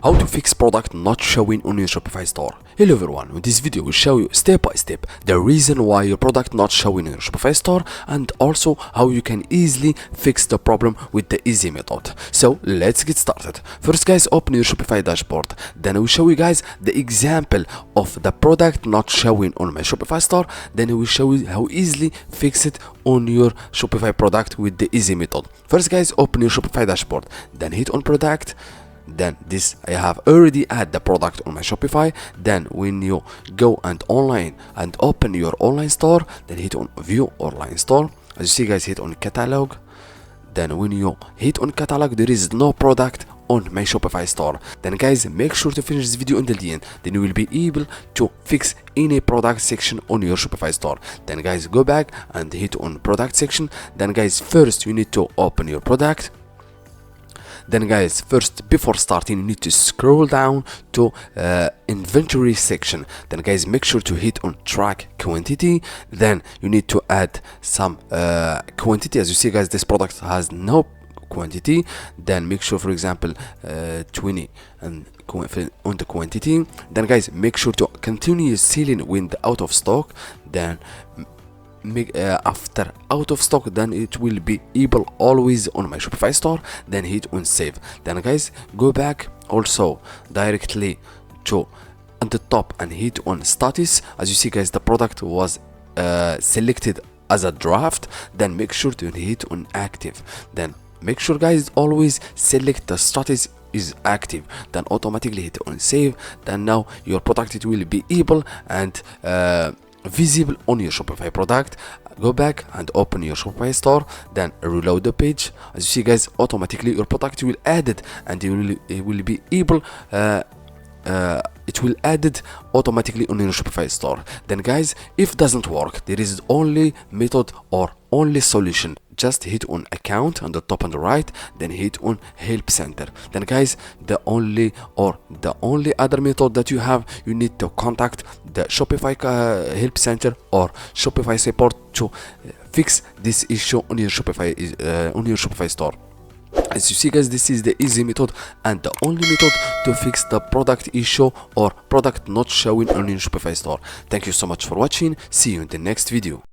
How to fix product not showing on your Shopify store. Hello everyone, in this video we show you step by step the reason why your product not showing in your Shopify store and also how you can easily fix the problem with the easy method. So let's get started. First guys, open your Shopify dashboard. Then I will show you guys the example of the product not showing on my Shopify store. Then I will show you how easily fix it on your Shopify product with the easy method. First guys, open your Shopify dashboard. Then hit on product. Then this I have already add the product on my Shopify. Then when you go and online and open your online store, then hit on view online store. As you see guys, hit on catalog. Then when you hit on catalog, there is no product on my Shopify store. Then guys, make sure to finish this video until the end. Then you will be able to fix any product section on your Shopify store. Then guys, go back and hit on product section. Then guys, first you need to open your product. Then guys, first before starting you need to scroll down to inventory section. Then guys, make sure to hit on track quantity. Then you need to add some quantity. As you see guys, this product has no quantity. Then make sure, for example, 20 and on the quantity. Then guys, make sure to continue selling when the out of stock. Then after out of stock, then it will be able always on my Shopify store. Then hit on save. Then guys, go back also directly to on the top and hit on status. As you see guys, the product was selected as a draft. Then make sure to hit on active. Then make sure guys, always select the status is active. Then automatically hit on save. Then now your product, it will be able and visible on your Shopify product. Go back and open your Shopify store. Then reload the page. As you see guys, automatically your product will add it and it will be able it will add it automatically on your Shopify store. Then guys, if doesn't work, there is only method or only solution. Just hit on account on the top and the right, then hit on help center. Then guys, the only other method that you have, you need to contact the Shopify help center or Shopify support to fix this issue on your Shopify store. As you see guys, this is the easy method and the only method to fix the product issue or product not showing on your Shopify store. Thank you so much for watching. See you in the next video.